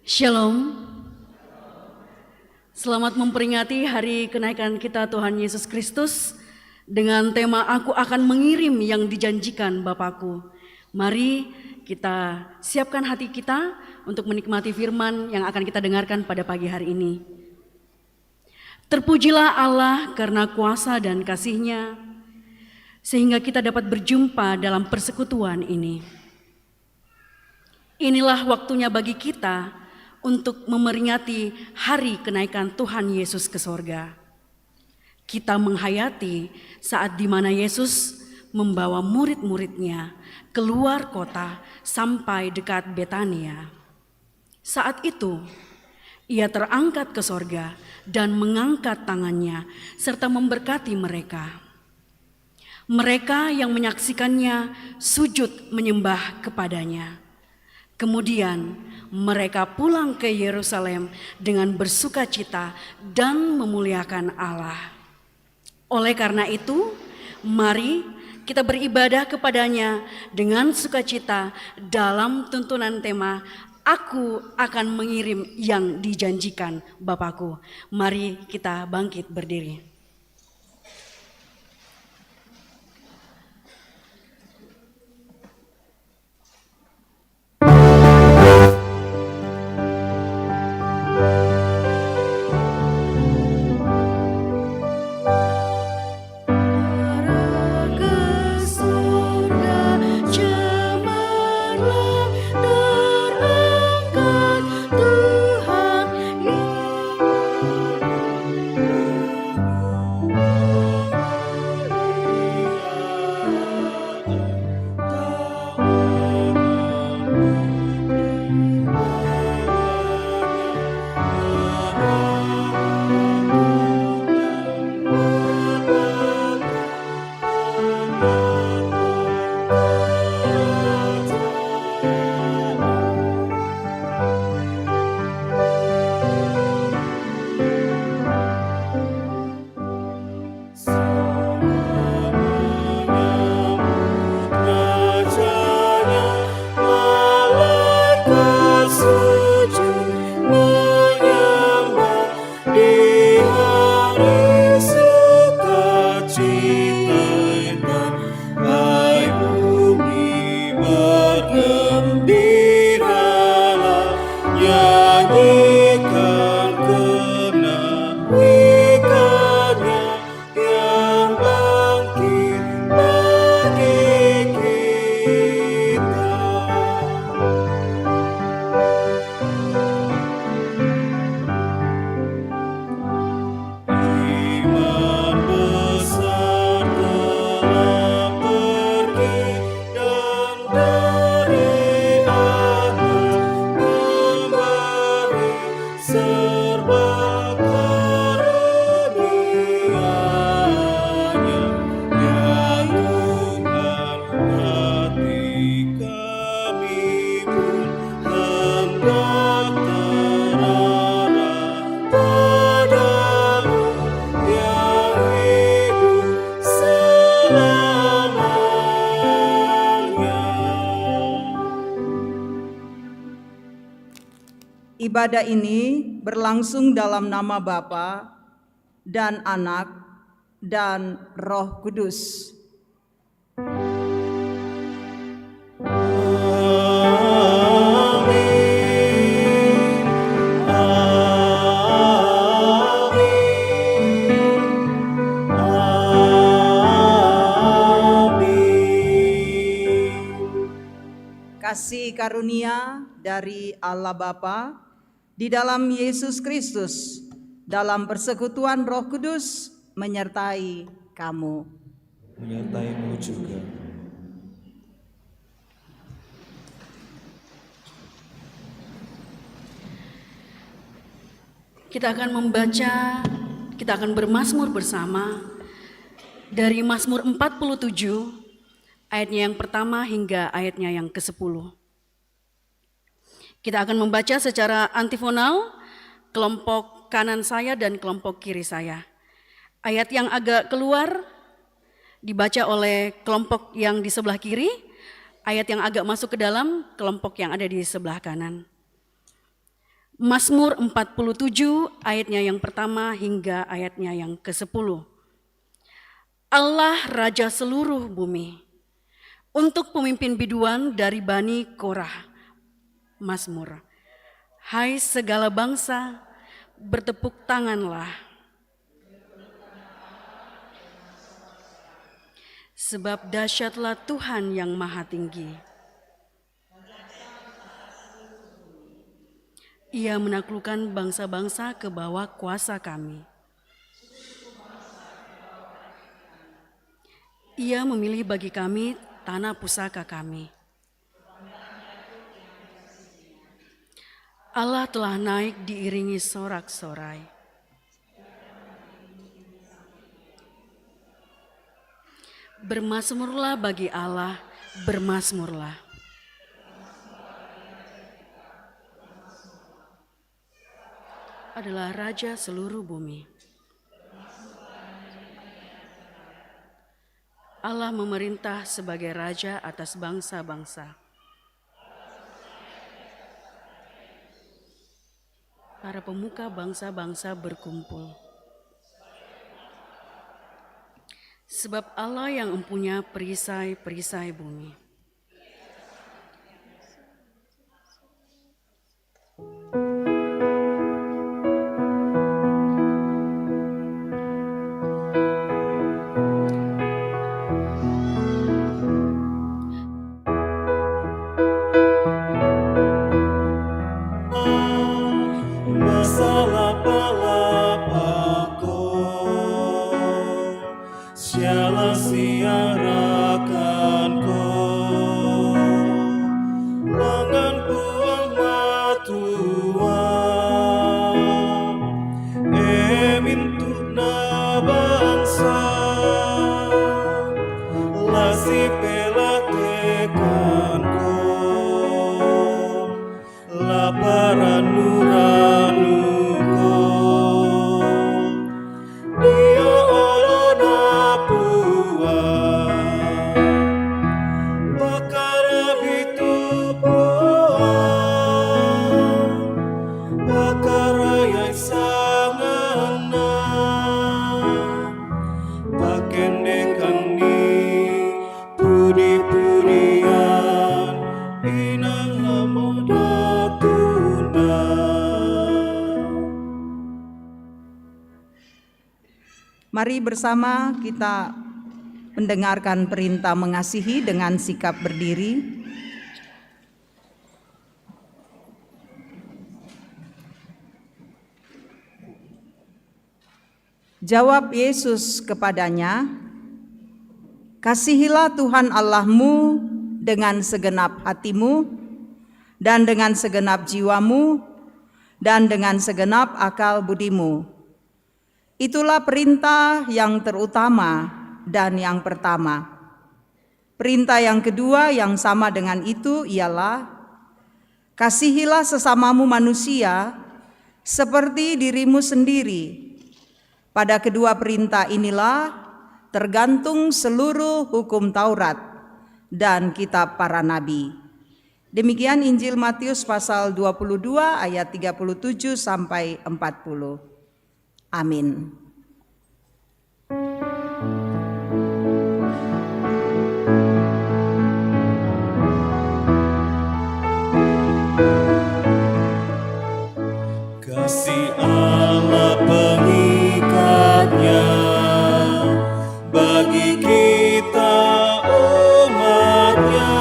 Shalom. Selamat memperingati hari kenaikan kita Tuhan Yesus Kristus dengan tema Aku akan mengirim yang dijanjikan Bapakku. Mari kita siapkan hati kita untuk menikmati firman yang akan kita dengarkan pada pagi hari ini. Terpujilah Allah karena kuasa dan kasih-Nya, sehingga kita dapat berjumpa dalam persekutuan ini. Inilah waktunya bagi kita untuk memperingati hari kenaikan Tuhan Yesus ke sorga. Kita menghayati saat di mana Yesus membawa murid-muridnya keluar kota sampai dekat Betania. Saat itu, ia terangkat ke sorga dan mengangkat tangannya serta memberkati mereka. Mereka yang menyaksikannya sujud menyembah kepadanya. Kemudian mereka pulang ke Yerusalem dengan bersukacita dan memuliakan Allah. Oleh karena itu, mari kita beribadah kepadanya dengan sukacita dalam tuntunan tema Aku akan mengirim yang dijanjikan Bapakku. Mari kita bangkit berdiri. Ibadah ini berlangsung dalam nama Bapa dan Anak dan Roh Kudus. Kasih karunia dari Allah Bapa di dalam Yesus Kristus, dalam persekutuan Roh Kudus menyertai kamu. Menyertaimu juga. Kita akan bermazmur bersama dari Mazmur 47 ayatnya yang pertama hingga ayatnya yang ke-10. Kita akan membaca secara antifonal, kelompok kanan saya dan kelompok kiri saya. Ayat yang agak keluar dibaca oleh kelompok yang di sebelah kiri, ayat yang agak masuk ke dalam kelompok yang ada di sebelah kanan. Mazmur 47 ayatnya yang pertama hingga ayatnya yang ke-10. Allah Raja seluruh bumi. Untuk pemimpin biduan dari Bani Korah. Mazmur. Hai segala bangsa, bertepuk tanganlah. Sebab dahsyatlah Tuhan yang Maha Tinggi. Ia menaklukkan bangsa-bangsa ke bawah kuasa kami. Ia memilih bagi kami tanah pusaka kami. Allah telah naik diiringi sorak-sorai. Bermazmurlah bagi Allah, bermazmurlah. Adalah Raja seluruh bumi. Allah memerintah sebagai Raja atas bangsa-bangsa. Para pemuka bangsa-bangsa berkumpul. Sebab Allah yang mempunyai perisai-perisai bumi. Sialah siarakan ko lengan buang matuan emintu na bangsa lasi pelatekan ko laparan nuranu ko dia olona Mari bersama kita mendengarkan perintah mengasihi dengan sikap berdiri. Jawab Yesus kepadanya, "Kasihilah Tuhan Allahmu dengan segenap hatimu, dan dengan segenap jiwamu, dan dengan segenap akal budimu. Itulah perintah yang terutama dan yang pertama. Perintah yang kedua yang sama dengan itu ialah, kasihilah sesamamu manusia seperti dirimu sendiri. Pada kedua perintah inilah tergantung seluruh hukum Taurat dan kitab para nabi." Demikian Injil Matius pasal 22 ayat 37 sampai 40. Amin. Kasih Allah pengikatnya bagi kita umatnya,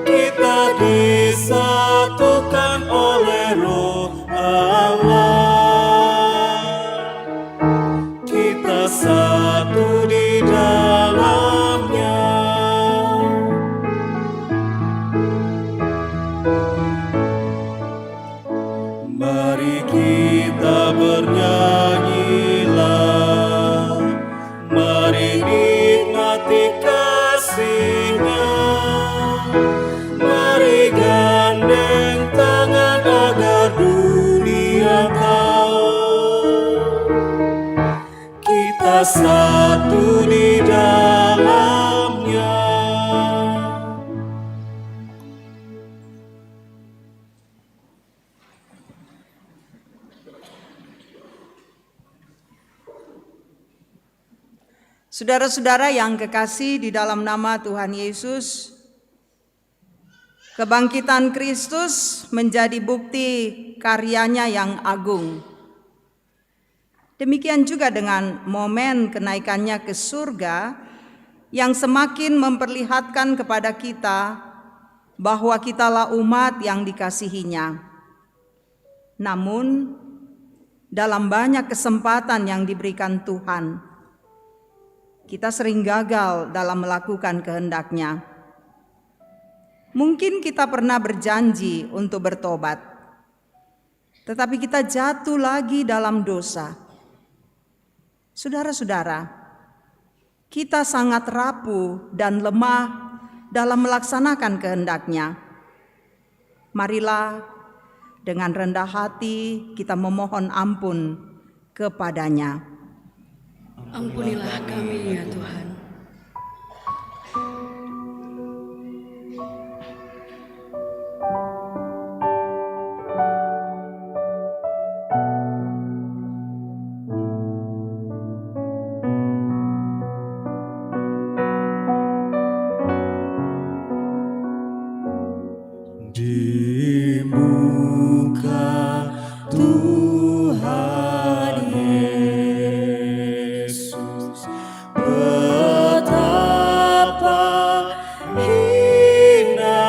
kita disatukan oleh Roh Allah, kita satu di dalamnya. Mari kita bernyanyilah, mari nikmati kasih-Nya, mari gandeng tangan agar dunia tahu kita satu di dalamnya. Saudara-saudara yang kekasih di dalam nama Tuhan Yesus, kebangkitan Kristus menjadi bukti karyanya yang agung. Demikian juga dengan momen kenaikannya ke surga yang semakin memperlihatkan kepada kita bahwa kitalah umat yang dikasihinya. Namun, dalam banyak kesempatan yang diberikan Tuhan, kita sering gagal dalam melakukan kehendak-Nya. Mungkin kita pernah berjanji untuk bertobat, tetapi kita jatuh lagi dalam dosa. Saudara-saudara, kita sangat rapuh dan lemah dalam melaksanakan kehendak-Nya. Marilah dengan rendah hati kita memohon ampun kepada-Nya. Ampunilah kami ya Tuhan. Di muka Tuhan Yesus, betapa hina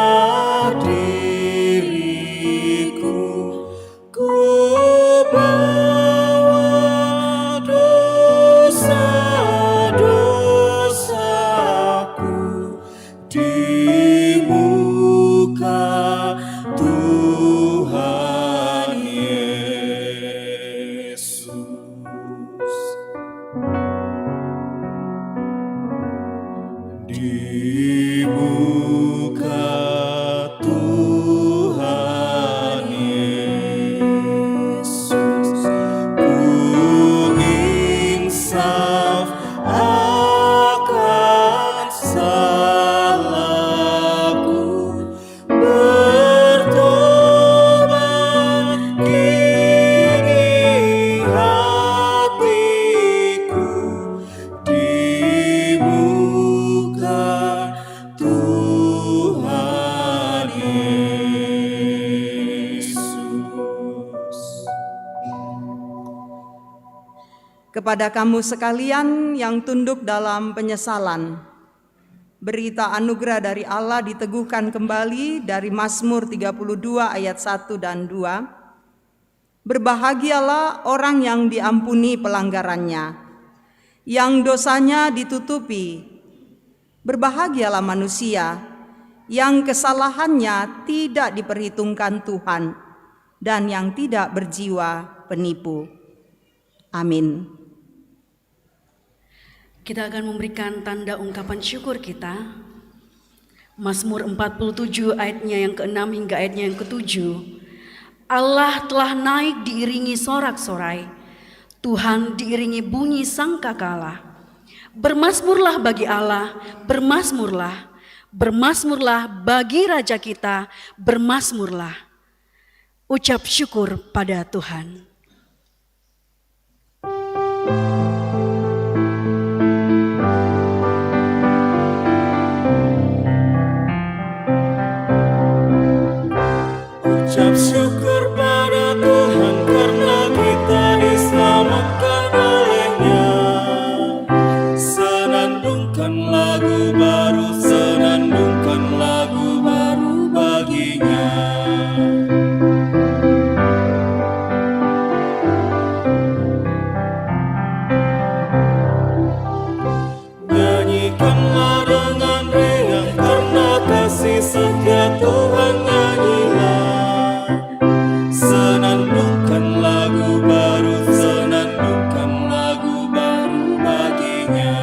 diriku, ku bawa dosa-dosaku di muka Tuhan Yesus. Di muka Tuhan Yesus, ku insaf akan salahku, bertobat kini hatiku di muka Tuhan Yesus. Kepada kamu sekalian yang tunduk dalam penyesalan, berita anugerah dari Allah diteguhkan kembali dari Mazmur 32 ayat 1 dan 2. Berbahagialah orang yang diampuni pelanggarannya, yang dosanya ditutupi. Berbahagialah manusia yang kesalahannya tidak diperhitungkan Tuhan dan yang tidak berjiwa penipu. Amin. Kita akan memberikan tanda ungkapan syukur kita. Mazmur 47 ayatnya yang ke-6 hingga ayatnya yang ke-7. Allah telah naik diiringi sorak-sorai, Tuhan diiringi bunyi sangkakala. Bermazmurlah bagi Allah, bermazmurlah, bermazmurlah bagi Raja kita, bermazmurlah. Ucap syukur pada Tuhan. Ucap syukur pada Tuhan karena kita diselamatkan oleh-Nya. Senandungkan lagu baru, senandungkan lagu baru bagi-Nya. Nyanyikanlah dengan riang karena kasih setia Tuhan, nyanyilah. Senandungkan lagu baru, senandungkan lagu baru bagi-Nya.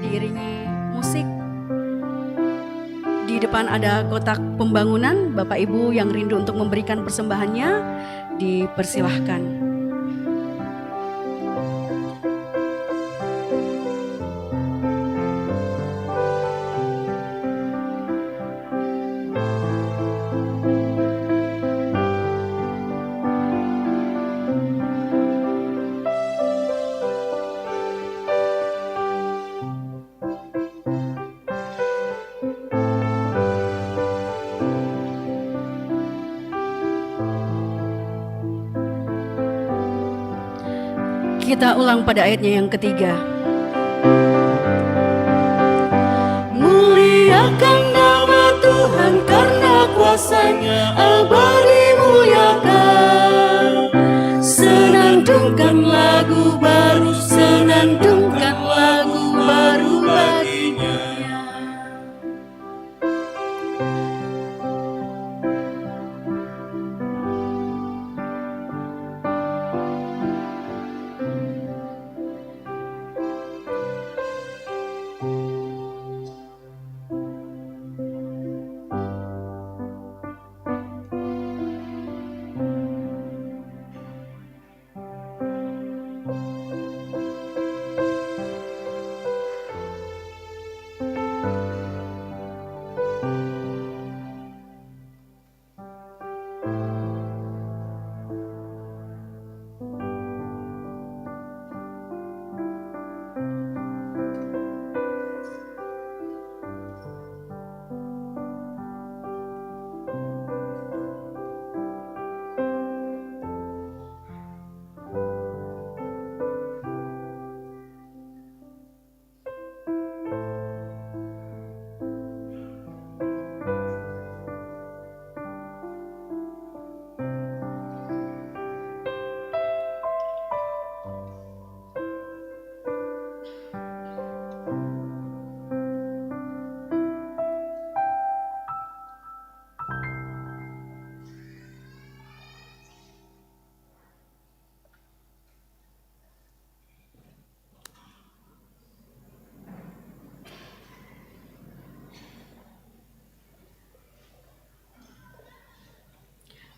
diiringi musik. Di depan ada kotak pembangunan. Bapak Ibu yang rindu untuk memberikan persembahannya, dipersilahkan. Kita ulang pada ayatnya yang ketiga. Muliakan nama Tuhan karena kuasa-Nya abadi muliakan. Senandungkan lagu baru, senandungkan lagu baru baginya.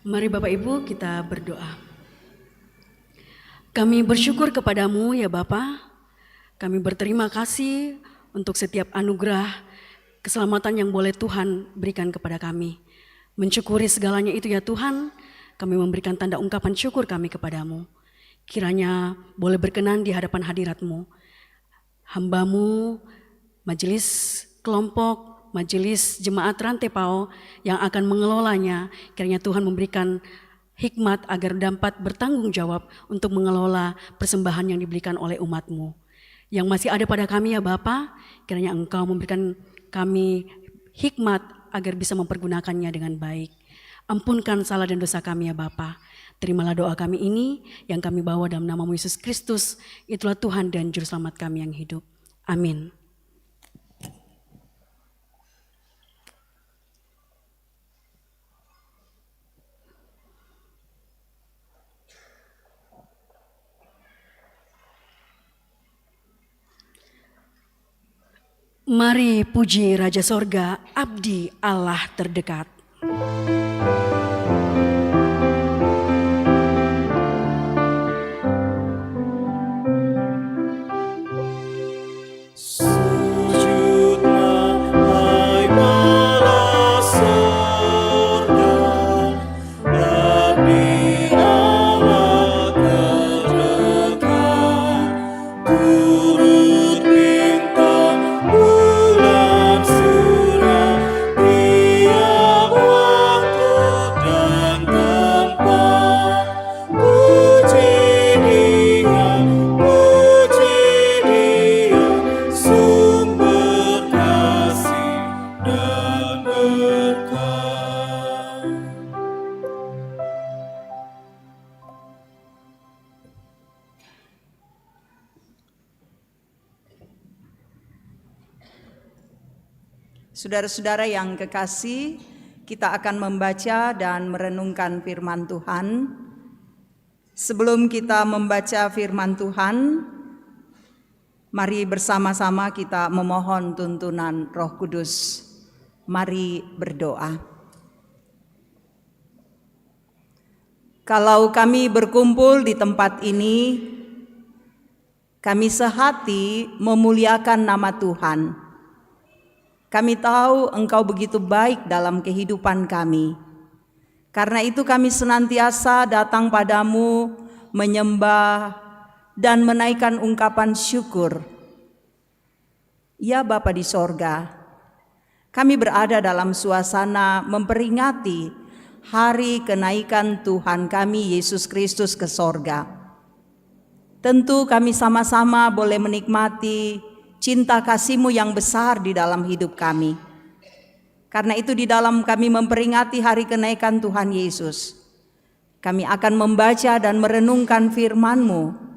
Mari Bapak Ibu kita berdoa. Kami bersyukur kepadamu ya Bapa. Kami berterima kasih untuk setiap anugerah keselamatan yang boleh Tuhan berikan kepada kami. Mensyukuri segalanya itu ya Tuhan, kami memberikan tanda ungkapan syukur kami kepadamu. Kiranya boleh berkenan di hadapan hadirat-Mu. Hamba-Mu, majelis kelompok, majelis jemaat Rantai Pao yang akan mengelolanya, kiranya Tuhan memberikan hikmat agar dapat bertanggung jawab untuk mengelola persembahan yang diberikan oleh umat-Mu. Yang masih ada pada kami ya Bapa, kiranya Engkau memberikan kami hikmat agar bisa mempergunakannya dengan baik. Ampunkan salah dan dosa kami ya Bapa. Terimalah doa kami ini yang kami bawa dalam nama-Mu Yesus Kristus, itulah Tuhan dan Juru Selamat kami yang hidup. Amin. Mari puji Raja Sorga, abdi Allah terdekat. Sujudlah hai bala sorga, abdi Allah terdekat. Turut bintang bulan surya, tiap waktu dan tempat. Puji Dia, sumber kasih dan berkat. Saudara-saudara yang kekasih, kita akan membaca dan merenungkan firman Tuhan. Sebelum kita membaca firman Tuhan, Mari bersama-sama kita memohon tuntunan Roh Kudus. Mari berdoa. Kalau kami berkumpul di tempat ini, kami sehati memuliakan nama Tuhan. Kami tahu Engkau begitu baik dalam kehidupan kami. Karena itu kami senantiasa datang padamu, menyembah dan menaikkan ungkapan syukur. Ya Bapa di sorga, kami berada dalam suasana memperingati hari kenaikan Tuhan kami Yesus Kristus ke sorga. Tentu kami sama-sama boleh menikmati cinta kasih-Mu yang besar di dalam hidup kami. Karena itu di dalam kami memperingati hari kenaikan Tuhan Yesus, kami akan membaca dan merenungkan firman-Mu.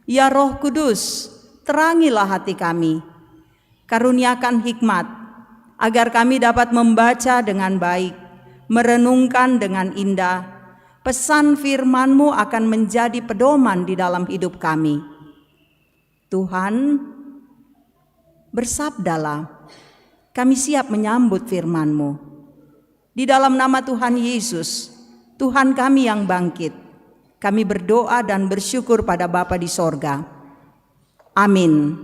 Ya Roh Kudus, terangilah hati kami, karuniakan hikmat, agar kami dapat membaca dengan baik, merenungkan dengan indah. Pesan firman-Mu akan menjadi pedoman di dalam hidup kami. Tuhan, bersabdalah, kami siap menyambut firman-Mu. Di dalam nama Tuhan Yesus, Tuhan kami yang bangkit, kami berdoa dan bersyukur pada Bapa di sorga. Amin.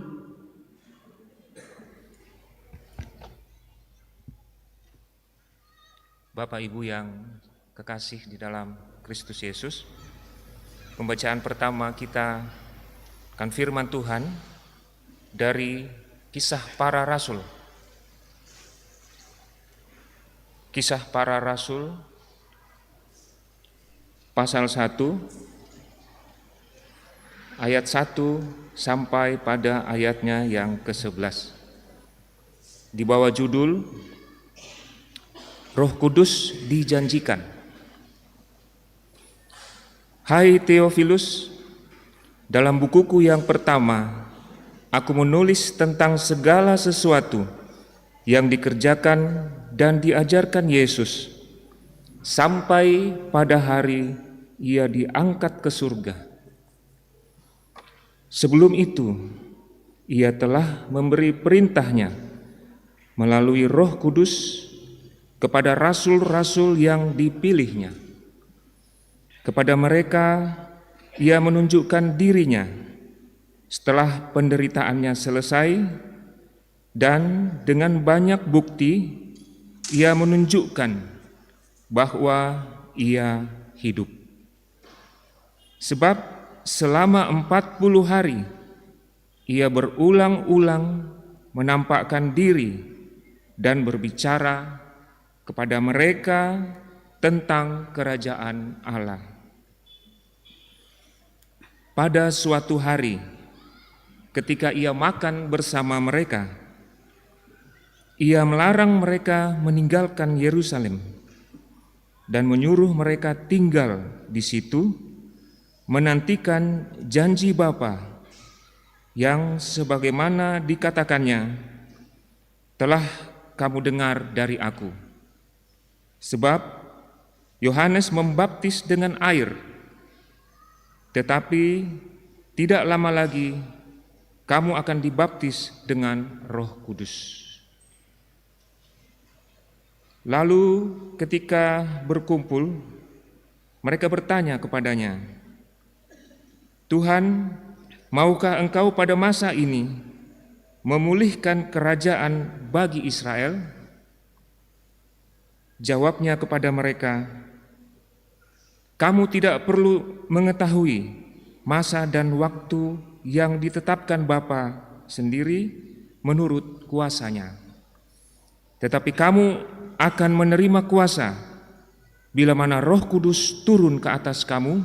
Bapak Ibu yang kekasih di dalam Kristus Yesus, pembacaan pertama kita akan firman Tuhan dari Kisah Para Rasul. Kisah Para Rasul pasal 1 ayat 1 sampai pada ayatnya yang ke-11. Di bawah judul Roh Kudus dijanjikan. Hai Theophilus, dalam bukuku yang pertama, aku menulis tentang segala sesuatu yang dikerjakan dan diajarkan Yesus sampai pada hari Ia diangkat ke surga. Sebelum itu, Ia telah memberi perintahnya melalui Roh Kudus kepada rasul-rasul yang dipilihnya. Kepada mereka Ia menunjukkan dirinya setelah penderitaannya selesai, dan dengan banyak bukti Ia menunjukkan bahwa Ia hidup. Sebab selama 40 hari Ia berulang-ulang menampakkan diri dan berbicara kepada mereka tentang kerajaan Allah. Pada suatu hari, ketika Ia makan bersama mereka, Ia melarang mereka meninggalkan Yerusalem dan menyuruh mereka tinggal di situ, menantikan janji Bapa yang sebagaimana dikatakannya, telah kamu dengar dari aku. Sebab Yohanes membaptis dengan air, tetapi tidak lama lagi kamu akan dibaptis dengan Roh Kudus. Lalu ketika berkumpul, mereka bertanya kepadanya, Tuhan, maukah Engkau pada masa ini memulihkan kerajaan bagi Israel? Jawabnya kepada mereka, kamu tidak perlu mengetahui masa dan waktu yang ditetapkan Bapa sendiri menurut kuasanya. Tetapi kamu akan menerima kuasa bila mana Roh Kudus turun ke atas kamu,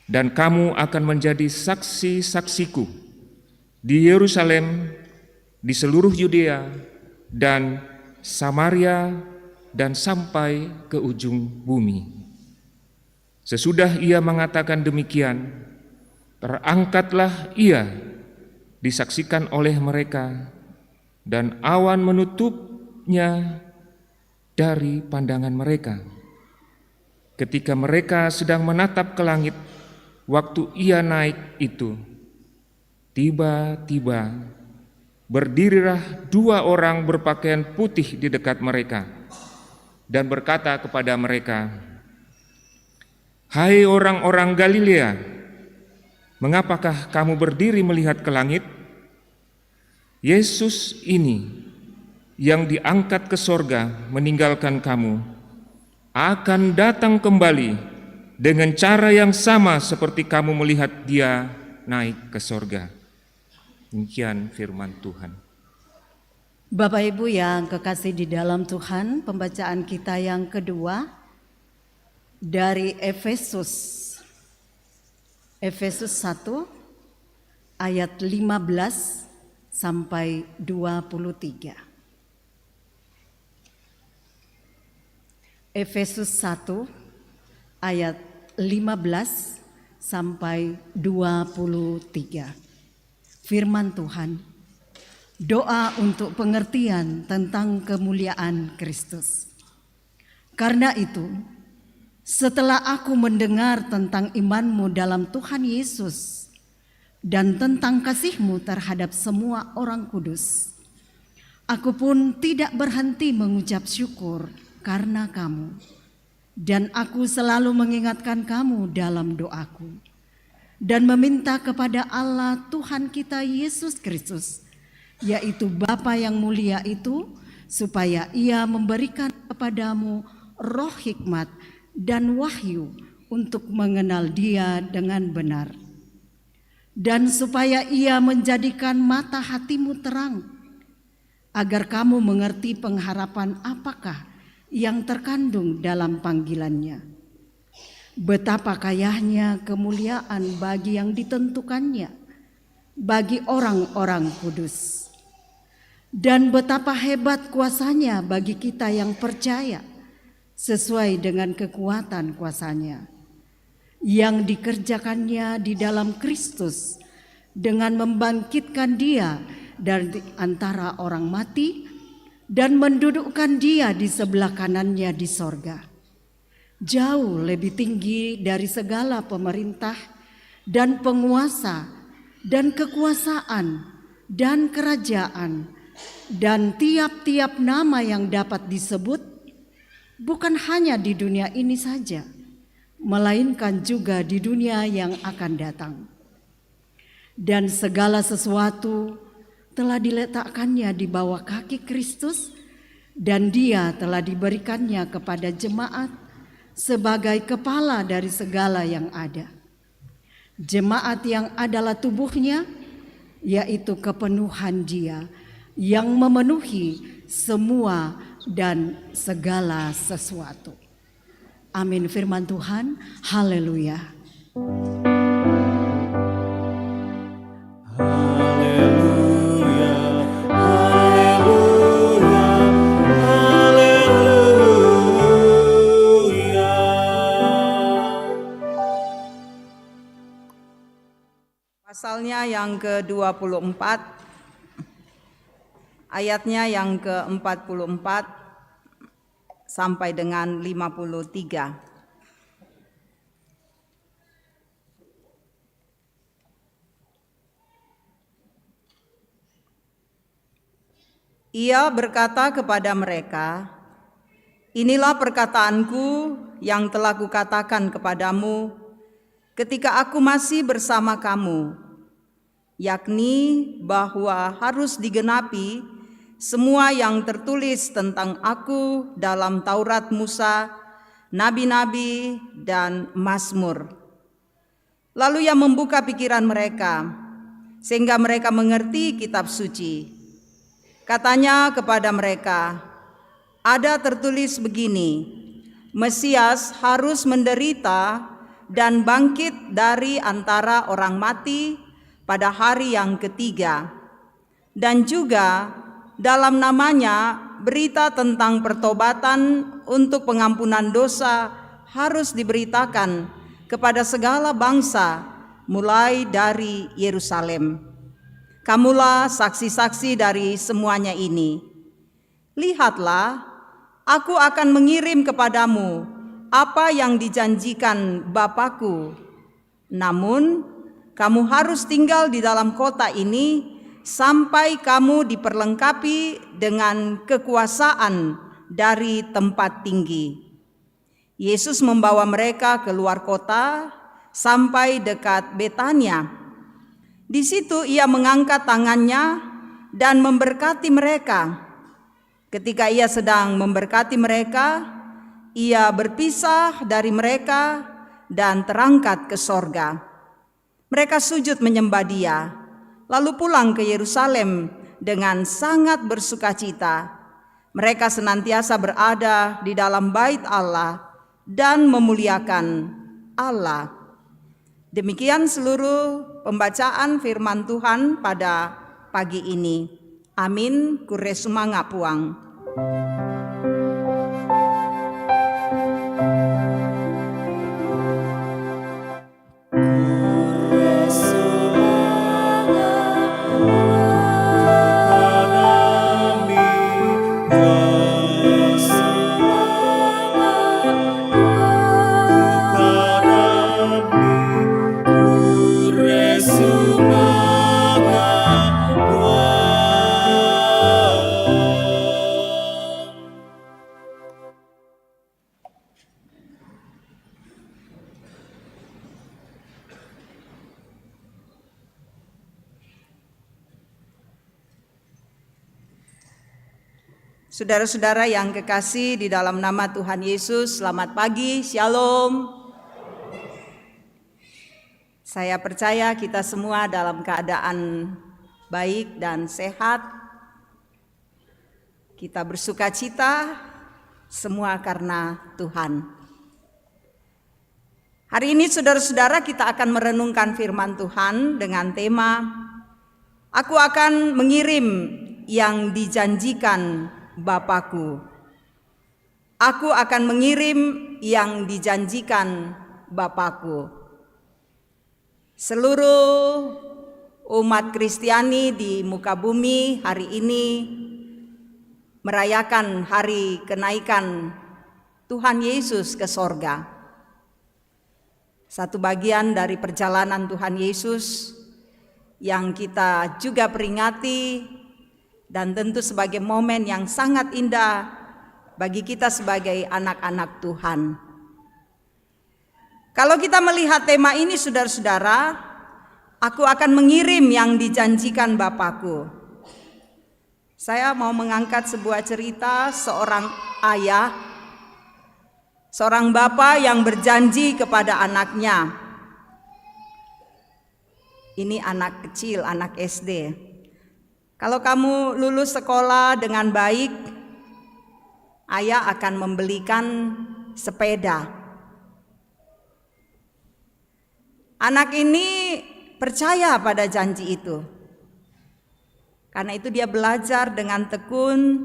dan kamu akan menjadi saksi-saksiku di Yerusalem, di seluruh Yudea dan Samaria, dan sampai ke ujung bumi. Sesudah Ia mengatakan demikian, terangkatlah Ia disaksikan oleh mereka, dan awan menutupnya dari pandangan mereka. Ketika mereka sedang menatap ke langit waktu Ia naik itu, Tiba-tiba berdirilah 2 orang berpakaian putih di dekat mereka dan berkata kepada mereka, "Hai orang-orang Galilea, mengapakah kamu berdiri melihat ke langit? Yesus ini yang diangkat ke sorga meninggalkan kamu akan datang kembali dengan cara yang sama seperti kamu melihat dia naik ke sorga." Demikian firman Tuhan. Bapak Ibu yang kekasih di dalam Tuhan, pembacaan kita yang kedua dari Efesus 1 ayat 15 sampai 23. Efesus 1 ayat 15 sampai 23. Firman Tuhan, doa untuk pengertian tentang kemuliaan Kristus. Karena itu, setelah aku mendengar tentang imanmu dalam Tuhan Yesus dan tentang kasihmu terhadap semua orang kudus, aku pun tidak berhenti mengucap syukur karena kamu, dan aku selalu mengingatkan kamu dalam doaku dan meminta kepada Allah Tuhan kita Yesus Kristus, yaitu Bapa yang mulia itu, supaya Ia memberikan kepadamu roh hikmat dan wahyu untuk mengenal Dia dengan benar, dan supaya Ia menjadikan mata hatimu terang, agar kamu mengerti pengharapan apakah yang terkandung dalam panggilannya, betapa kayanya kemuliaan bagi yang ditentukannya bagi orang-orang kudus, dan betapa hebat kuasanya bagi kita yang percaya, sesuai dengan kekuatan kuasanya yang dikerjakannya di dalam Kristus dengan membangkitkan Dia dari antara orang mati dan mendudukkan Dia di sebelah kanannya di sorga, jauh lebih tinggi dari segala pemerintah dan penguasa dan kekuasaan dan kerajaan dan tiap-tiap nama yang dapat disebut, bukan hanya di dunia ini saja, melainkan juga di dunia yang akan datang. Dan segala sesuatu telah diletakkannya di bawah kaki Kristus, dan Dia telah diberikannya kepada jemaat sebagai kepala dari segala yang ada. Jemaat yang adalah tubuhnya, yaitu kepenuhan Dia yang memenuhi semua dan segala sesuatu. Amin. Firman Tuhan. Haleluya. Pasalnya yang ke-24, ayatnya yang ke-44 sampai dengan 53. Ia berkata kepada mereka, "Inilah perkataanku yang telah kukatakan kepadamu ketika aku masih bersama kamu, yakni bahwa harus digenapi semua yang tertulis tentang aku dalam Taurat Musa, nabi-nabi, dan Mazmur." Lalu ia membuka pikiran mereka, sehingga mereka mengerti kitab suci. Katanya kepada mereka, "Ada tertulis begini, Mesias harus menderita dan bangkit dari antara orang mati pada hari yang ketiga, dan juga dalam namanya berita tentang pertobatan untuk pengampunan dosa harus diberitakan kepada segala bangsa mulai dari Yerusalem. Kamulah saksi-saksi dari semuanya ini. Lihatlah, aku akan mengirim kepadamu apa yang dijanjikan Bapakku. Namun kamu harus tinggal di dalam kota ini sampai kamu diperlengkapi dengan kekuasaan dari tempat tinggi. Yesus membawa mereka keluar kota sampai dekat Betania. Di situ ia mengangkat tangannya dan memberkati mereka. Ketika ia sedang memberkati mereka, ia berpisah dari mereka dan terangkat ke sorga. Mereka sujud menyembah Dia, lalu pulang ke Yerusalem dengan sangat bersukacita. Mereka senantiasa berada di dalam bait Allah dan memuliakan Allah. Demikian seluruh pembacaan firman Tuhan pada pagi ini. Amin. Kure sumanga puang. Saudara-saudara yang kekasih di dalam nama Tuhan Yesus, selamat pagi, shalom. Saya percaya kita semua dalam keadaan baik dan sehat. Kita bersuka cita semua karena Tuhan. Hari ini saudara-saudara kita akan merenungkan firman Tuhan dengan tema Aku akan mengirim yang dijanjikan Bapakku. Aku akan mengirim yang dijanjikan Bapakku. Seluruh umat Kristiani di muka bumi hari ini merayakan hari kenaikan Tuhan Yesus ke sorga. Satu bagian dari perjalanan Tuhan Yesus yang kita juga peringati dan tentu sebagai momen yang sangat indah bagi kita sebagai anak-anak Tuhan. Kalau kita melihat tema ini saudara-saudara, aku akan mengirim yang dijanjikan Bapakku. Saya mau mengangkat sebuah cerita seorang ayah, seorang bapak yang berjanji kepada anaknya. Ini anak kecil, anak SD. Kalau kamu lulus sekolah dengan baik, ayah akan membelikan sepeda. Anak ini percaya pada janji itu. Karena itu dia belajar dengan tekun.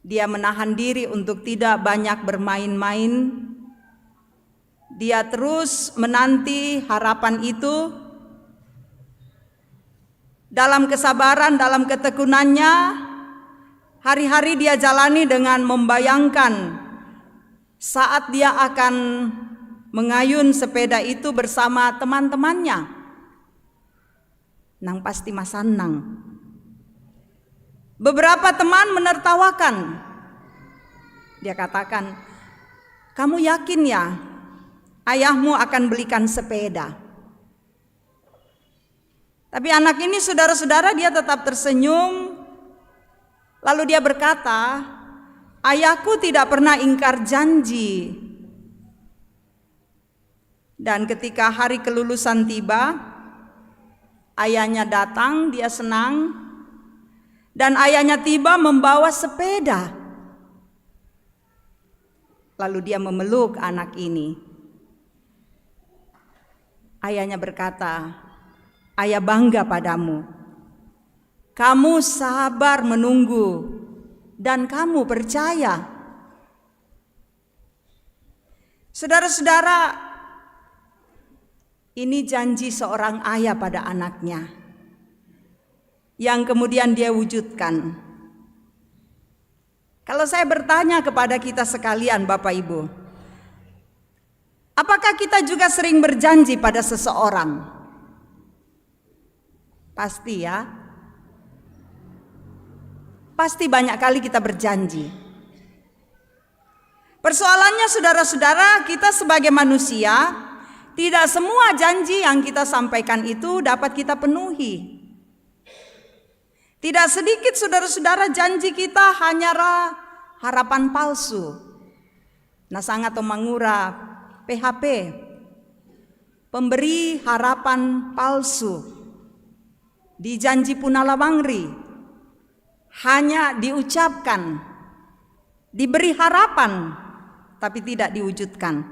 Dia menahan diri untuk tidak banyak bermain-main. Dia terus menanti harapan itu. Dalam kesabaran, dalam ketekunannya, hari-hari dia jalani dengan membayangkan saat dia akan mengayun sepeda itu bersama teman-temannya. Nang pasti masanang. Beberapa teman menertawakan. Dia katakan, kamu yakin ya ayahmu akan belikan sepeda? Tapi anak ini saudara-saudara dia tetap tersenyum. Lalu dia berkata, ayahku tidak pernah ingkar janji. Dan ketika hari kelulusan tiba, ayahnya datang, dia senang. Dan ayahnya tiba membawa sepeda. Lalu dia memeluk anak ini. Ayahnya berkata, ayah bangga padamu. Kamu sabar menunggu dan kamu percaya. Saudara-saudara, ini janji seorang ayah pada anaknya yang kemudian dia wujudkan. Kalau saya bertanya kepada kita sekalian Bapak Ibu, apakah kita juga sering berjanji pada seseorang? Pasti ya. Pasti banyak kali kita berjanji. Persoalannya saudara-saudara, kita sebagai manusia, tidak semua janji yang kita sampaikan itu dapat kita penuhi. Tidak sedikit saudara-saudara janji kita hanyalah harapan palsu. Nasanga atau mangura PHP, pemberi harapan palsu. Di janji punalawangri hanya diucapkan, diberi harapan, tapi tidak diwujudkan.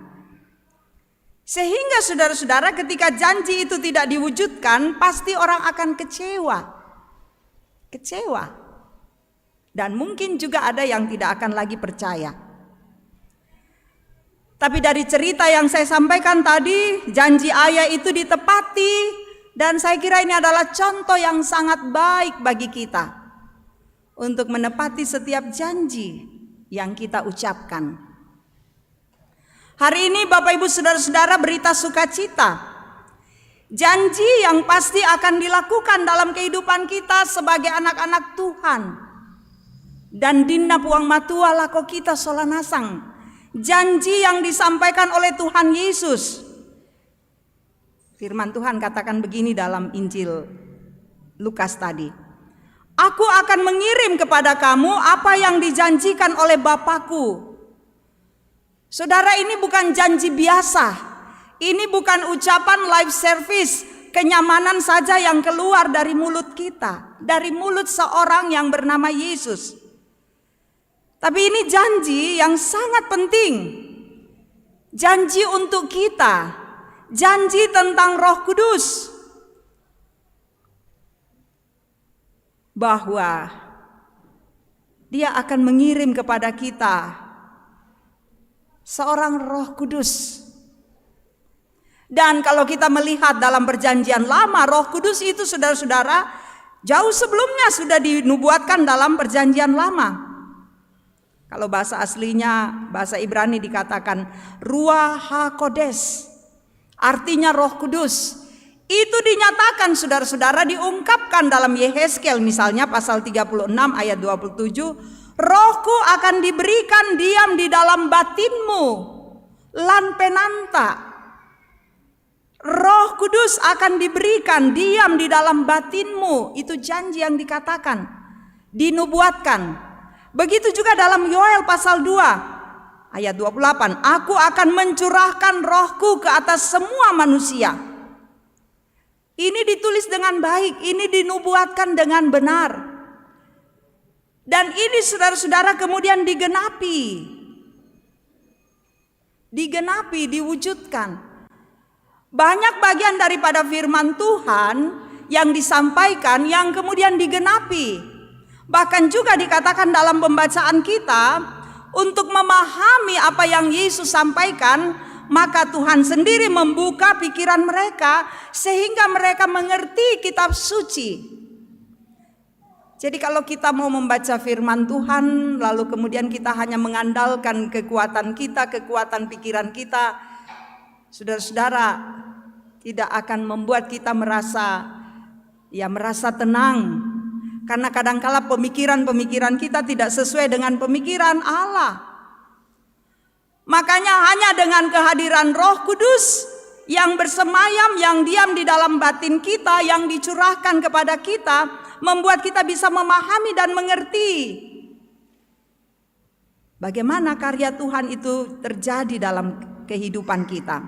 Sehingga saudara-saudara ketika janji itu tidak diwujudkan, pasti orang akan kecewa. Dan mungkin juga ada yang tidak akan lagi percaya. Tapi dari cerita yang saya sampaikan tadi, janji ayah itu ditepati, dan saya kira ini adalah contoh yang sangat baik bagi kita untuk menepati setiap janji yang kita ucapkan. Hari ini Bapak Ibu Saudara-saudara, berita sukacita. Janji yang pasti akan dilakukan dalam kehidupan kita sebagai anak-anak Tuhan. Dan dinna puang matua lako kita solanasang. Janji yang disampaikan oleh Tuhan Yesus. Firman Tuhan katakan begini dalam Injil Lukas tadi. Aku akan mengirim kepada kamu apa yang dijanjikan oleh Bapakku. Saudara, ini bukan janji biasa. Ini bukan ucapan live service, kenyamanan saja yang keluar dari mulut kita, dari mulut seorang yang bernama Yesus. Tapi ini janji yang sangat penting. Janji untuk kita, janji tentang Roh Kudus. Bahwa Dia akan mengirim kepada kita seorang Roh Kudus. Dan kalau kita melihat dalam perjanjian lama, Roh Kudus itu saudara-saudara jauh sebelumnya sudah dinubuatkan dalam perjanjian lama. Kalau bahasa aslinya, bahasa Ibrani dikatakan Ruach HaKodesh, artinya Roh Kudus. Itu dinyatakan saudara-saudara, diungkapkan dalam Yehezkel misalnya pasal 36 ayat 27. Rohku akan diberikan diam di dalam batinmu, lan penanta. Roh Kudus akan diberikan diam di dalam batinmu. Itu janji yang dikatakan, dinubuatkan. Begitu juga dalam Yoel pasal 2 ayat 28. Aku akan mencurahkan rohku ke atas semua manusia. Ini ditulis dengan baik, ini dinubuatkan dengan benar. Dan ini saudara-saudara kemudian digenapi, diwujudkan. Banyak bagian daripada firman Tuhan yang disampaikan yang kemudian digenapi. Bahkan juga dikatakan dalam pembacaan kita, untuk memahami apa yang Yesus sampaikan, maka Tuhan sendiri membuka pikiran mereka sehingga mereka mengerti kitab suci. Jadi kalau kita mau membaca firman Tuhan lalu kemudian kita hanya mengandalkan kekuatan kita, kekuatan pikiran kita, saudara-saudara, tidak akan membuat kita merasa tenang. Karena kadangkala pemikiran-pemikiran kita tidak sesuai dengan pemikiran Allah. Makanya hanya dengan kehadiran Roh Kudus yang bersemayam, yang diam di dalam batin kita, yang dicurahkan kepada kita, membuat kita bisa memahami dan mengerti bagaimana karya Tuhan itu terjadi dalam kehidupan kita.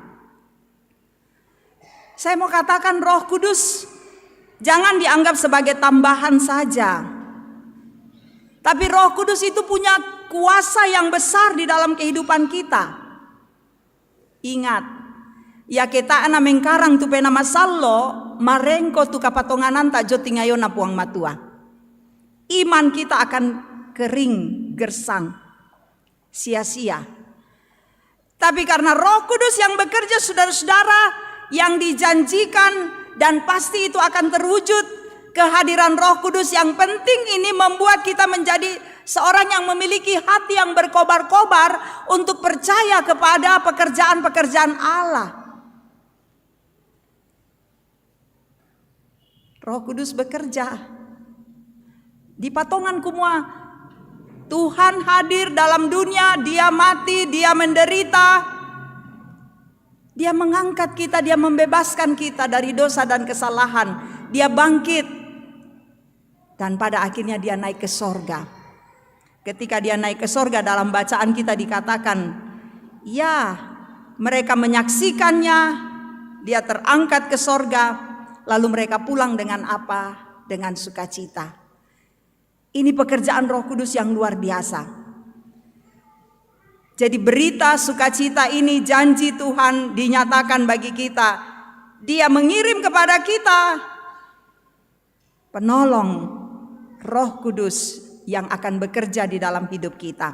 Saya mau katakan Roh Kudus jangan dianggap sebagai tambahan saja. Tapi Roh Kudus itu punya kuasa yang besar di dalam kehidupan kita. Ingat, ya kita ana mengkarang tu pena masallo, marengko tu kapatonganan tak jotingayo na puang matua. Iman kita akan kering, gersang, sia-sia. Tapi karena Roh Kudus yang bekerja, saudara-saudara, yang dijanjikan dan pasti itu akan terwujud, kehadiran Roh Kudus yang penting ini membuat kita menjadi seorang yang memiliki hati yang berkobar-kobar untuk percaya kepada pekerjaan-pekerjaan Allah. Roh Kudus bekerja. Di patongan kumua, Tuhan hadir dalam dunia, dia mati, dia menderita. Dia mengangkat kita, dia membebaskan kita dari dosa dan kesalahan. Dia bangkit. Dan pada akhirnya dia naik ke sorga. Ketika dia naik ke sorga, dalam bacaan kita dikatakan, ya, mereka menyaksikannya, dia terangkat ke sorga, lalu mereka pulang dengan apa? Dengan sukacita. Ini pekerjaan Roh Kudus yang luar biasa. Jadi berita sukacita ini, janji Tuhan dinyatakan bagi kita. Dia mengirim kepada kita penolong, Roh Kudus yang akan bekerja di dalam hidup kita.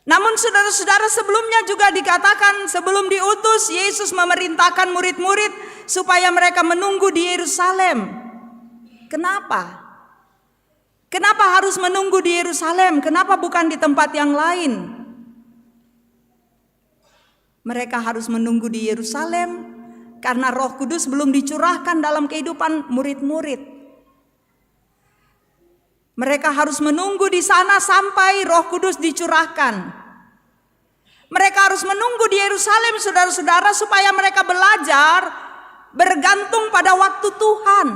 Namun saudara-saudara, sebelumnya juga dikatakan, sebelum diutus, Yesus memerintahkan murid-murid supaya mereka menunggu di Yerusalem. Kenapa? Kenapa harus menunggu di Yerusalem? Kenapa bukan di tempat yang lain? Mereka harus menunggu di Yerusalem karena Roh Kudus belum dicurahkan dalam kehidupan murid-murid. Mereka harus menunggu di sana sampai Roh Kudus dicurahkan. Mereka harus menunggu di Yerusalem, saudara-saudara, supaya mereka belajar bergantung pada waktu Tuhan.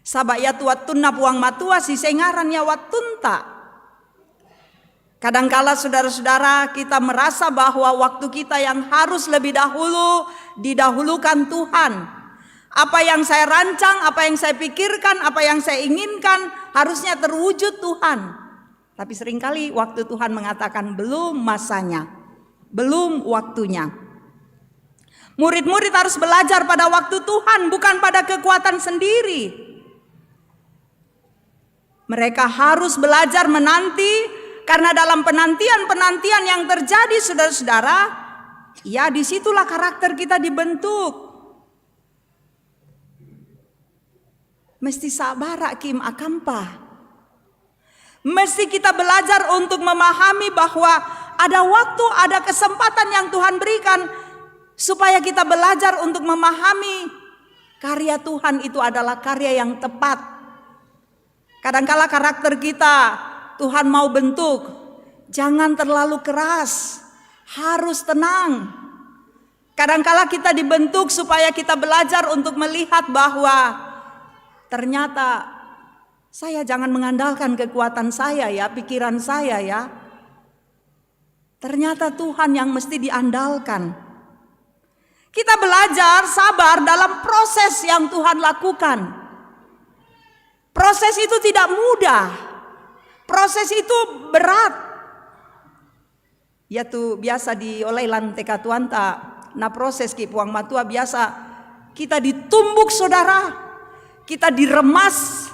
Sabayat wattuna puang matua sisengarannya wattunta. Kadangkala saudara-saudara, kita merasa bahwa waktu kita yang harus lebih dahulu didahulukan Tuhan. Apa yang saya rancang, apa yang saya pikirkan, apa yang saya inginkan harusnya terwujud Tuhan. Tapi seringkali waktu Tuhan mengatakan belum masanya, belum waktunya. Murid-murid harus belajar pada waktu Tuhan, bukan pada kekuatan sendiri. Mereka harus belajar menanti, karena dalam penantian-penantian yang terjadi, saudara-saudara, ya disitulah karakter kita dibentuk. Mesti sabar Kim akampa. Mesti kita belajar untuk memahami bahwa ada waktu, ada kesempatan yang Tuhan berikan supaya kita belajar untuk memahami karya Tuhan itu adalah karya yang tepat. Kadangkala karakter kita Tuhan mau bentuk, jangan terlalu keras, harus tenang. Kadangkala kita dibentuk supaya kita belajar untuk melihat bahwa ternyata saya jangan mengandalkan kekuatan saya ya, pikiran saya ya. Ternyata Tuhan yang mesti diandalkan. Kita belajar sabar dalam proses yang Tuhan lakukan. Proses itu tidak mudah. Proses itu berat. Ya tuh biasa dioleh teka tuanta. Nah proses ki puang matua biasa kita ditumbuk saudara. Kita diremas,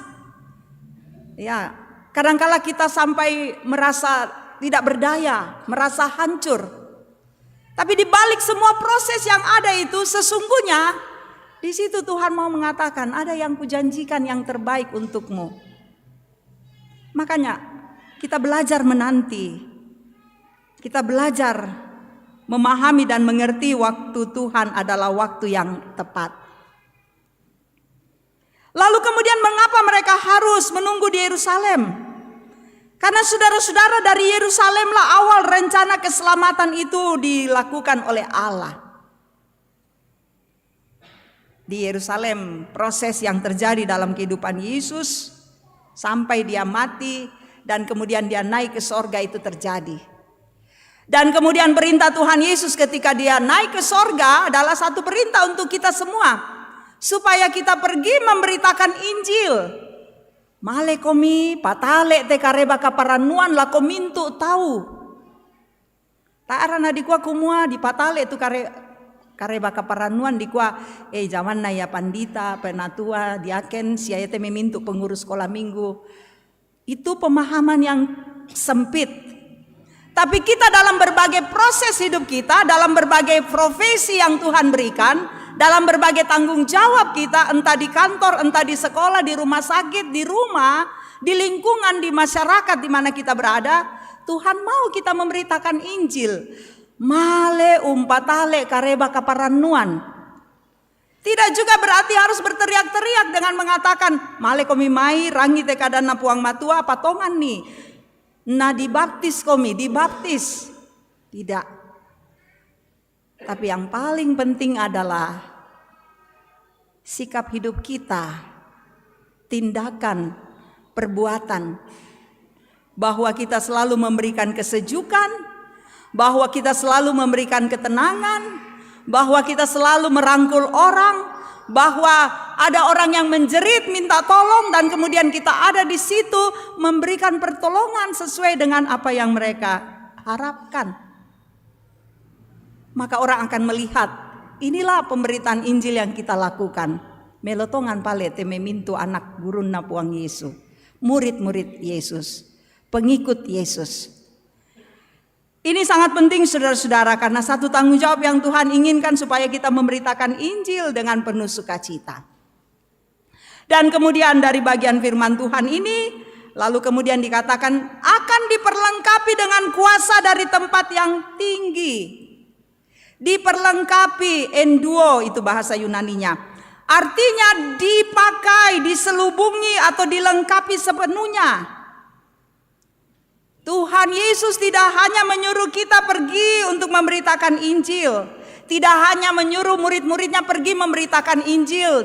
ya kadangkala kita sampai merasa tidak berdaya, merasa hancur. Tapi di balik semua proses yang ada itu sesungguhnya di situ Tuhan mau mengatakan ada yang kujanjikan yang terbaik untukmu. Makanya kita belajar menanti, kita belajar memahami dan mengerti waktu Tuhan adalah waktu yang tepat. Lalu kemudian mengapa mereka harus menunggu di Yerusalem? Karena saudara-saudara, dari Yerusalemlah awal rencana keselamatan itu dilakukan oleh Allah. Di Yerusalem proses yang terjadi dalam kehidupan Yesus sampai dia mati dan kemudian dia naik ke sorga itu terjadi. Dan kemudian perintah Tuhan Yesus ketika dia naik ke sorga adalah satu perintah untuk kita semua. Supaya kita pergi memberitakan Injil. Male komi patale te kareba kaparanuan la komintu tahu. Taarana dikua kumua di patale tu kareba kaparanuan dikua zaman na ya pandita penatua diaken siayete memintu pengurus sekolah minggu. Itu pemahaman yang sempit. Tapi kita dalam berbagai proses hidup kita, dalam berbagai profesi yang Tuhan berikan, dalam berbagai tanggung jawab kita, entah di kantor, entah di sekolah, di rumah sakit, di rumah, di lingkungan, di masyarakat di mana kita berada, Tuhan mau kita memberitakan Injil. Male umpatale kareba kaparanuan. Tidak juga berarti harus berteriak-teriak dengan mengatakan male komi mai rangi tekadan na puang matua patongan nih. Nah dibaptis komi, dibaptis. Tidak. Tapi yang paling penting adalah sikap hidup kita, tindakan, perbuatan. Bahwa kita selalu memberikan kesejukan, bahwa kita selalu memberikan ketenangan, bahwa kita selalu merangkul orang, bahwa ada orang yang menjerit minta tolong dan kemudian kita ada di situ memberikan pertolongan sesuai dengan apa yang mereka harapkan. Maka orang akan melihat, inilah pemberitaan Injil yang kita lakukan. Melotongan pale teme mintu anak gurun na puang Yesus, murid-murid Yesus, pengikut Yesus. Ini sangat penting saudara-saudara, karena satu tanggung jawab yang Tuhan inginkan supaya kita memberitakan Injil dengan penuh sukacita. Dan kemudian dari bagian firman Tuhan ini, lalu kemudian dikatakan akan diperlengkapi dengan kuasa dari tempat yang tinggi. Diperlengkapi, enduo itu bahasa Yunaninya. Artinya dipakai, diselubungi atau dilengkapi sepenuhnya. Tuhan Yesus tidak hanya menyuruh kita pergi untuk memberitakan Injil, tidak hanya menyuruh murid-muridnya pergi memberitakan Injil,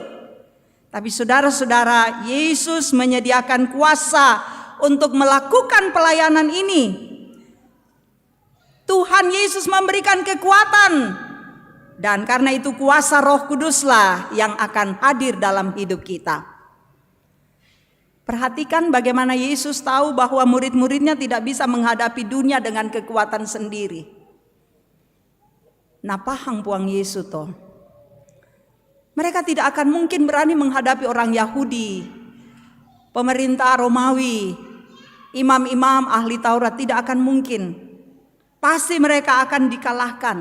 tapi saudara-saudara, Yesus menyediakan kuasa untuk melakukan pelayanan ini. Tuhan Yesus memberikan kekuatan, dan karena itu kuasa Roh Kuduslah yang akan hadir dalam hidup kita. Perhatikan bagaimana Yesus tahu bahwa murid-muridnya tidak bisa menghadapi dunia dengan kekuatan sendiri. Napahang puang Yesus toh. Mereka tidak akan mungkin berani menghadapi orang Yahudi, pemerintah Romawi, imam-imam ahli Taurat, tidak akan mungkin. Pasti mereka akan dikalahkan.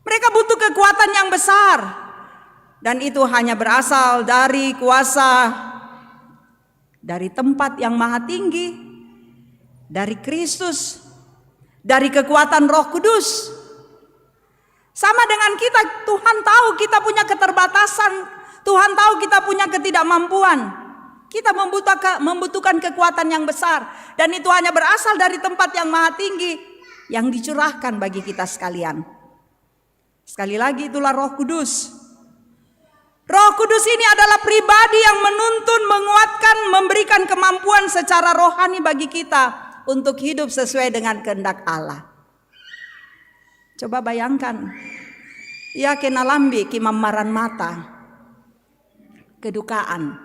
Mereka butuh kekuatan yang besar, dan itu hanya berasal dari kuasa dari tempat yang maha tinggi, dari Kristus, dari kekuatan Roh Kudus. Sama dengan kita, Tuhan tahu kita punya keterbatasan, Tuhan tahu kita punya ketidakmampuan. Kita membutuhkan kekuatan yang besar, dan itu hanya berasal dari tempat yang maha tinggi yang dicurahkan bagi kita sekalian. Sekali lagi, itulah Roh Kudus. Roh Kudus ini adalah pribadi yang menuntun, menguatkan, memberikan kemampuan secara rohani bagi kita untuk hidup sesuai dengan kehendak Allah. Coba bayangkan, ya kenalambi kimamaran mata, kedukaan.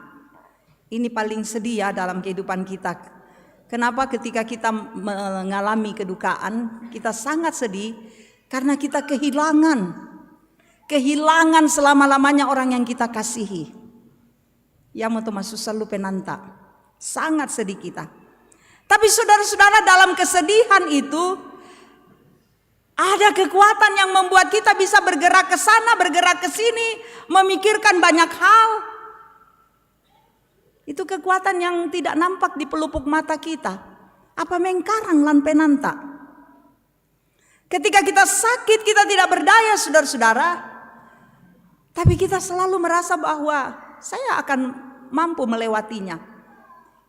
Ini paling sedih ya dalam kehidupan kita. Kenapa ketika kita mengalami kedukaan, kita sangat sedih karena kita kehilangan selama-lamanya orang yang kita kasihi. Ya mau masuk selalu penanta. Sangat sedih kita. Tapi saudara-saudara, dalam kesedihan itu ada kekuatan yang membuat kita bisa bergerak ke sana, bergerak ke sini, memikirkan banyak hal. Itu kekuatan yang tidak nampak di pelupuk mata kita. Apa mengkarang lan penanta. Ketika kita sakit, kita tidak berdaya saudara-saudara. Tapi kita selalu merasa bahwa saya akan mampu melewatinya.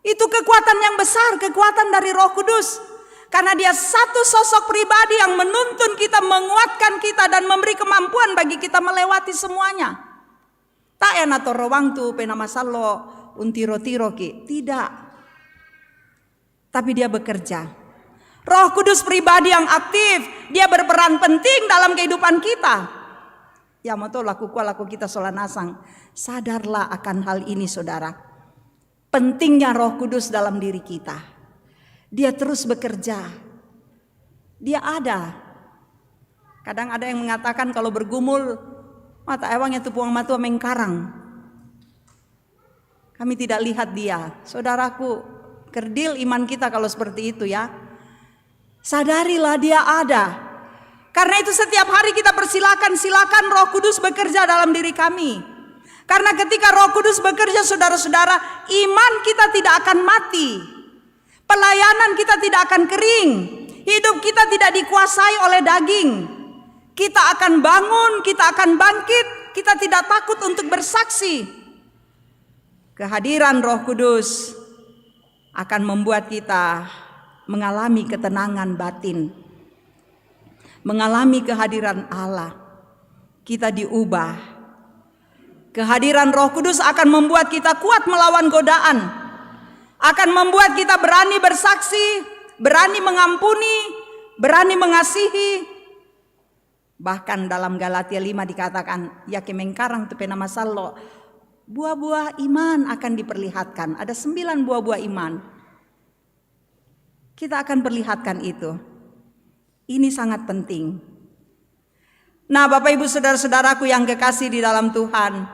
Itu kekuatan yang besar, kekuatan dari Roh Kudus. Karena dia satu sosok pribadi yang menuntun kita, menguatkan kita, dan memberi kemampuan bagi kita melewati semuanya. Tak enak torowang tu penama salo untiro-tiro ki. Tidak. Tapi dia bekerja. Roh Kudus pribadi yang aktif, dia berperan penting dalam kehidupan kita. Ya moto laku kita solanasang. Sadarlah akan hal ini saudara. Pentingnya Roh Kudus dalam diri kita. Dia terus bekerja. Dia ada. Kadang ada yang mengatakan kalau bergumul, mata ewangnya tupuang matua mengkarang. Kami tidak lihat dia. Saudaraku, kerdil iman kita kalau seperti itu ya. Sadarilah dia ada. Karena itu setiap hari kita silakan Roh Kudus bekerja dalam diri kami. Karena ketika Roh Kudus bekerja saudara-saudara, iman kita tidak akan mati. Pelayanan kita tidak akan kering. Hidup kita tidak dikuasai oleh daging. Kita akan bangun, kita akan bangkit, kita tidak takut untuk bersaksi. Kehadiran Roh Kudus akan membuat kita mengalami ketenangan batin, mengalami kehadiran Allah. Kita diubah. Kehadiran Roh Kudus akan membuat kita kuat melawan godaan, akan membuat kita berani bersaksi, berani mengampuni, berani mengasihi. Bahkan dalam Galatia 5 dikatakan, ya kemengkarang tu pena masallo, buah-buah iman akan diperlihatkan. Ada 9 buah-buah iman. Kita akan perlihatkan itu. Ini sangat penting. Nah, Bapak Ibu saudara-saudaraku yang kekasih di dalam Tuhan,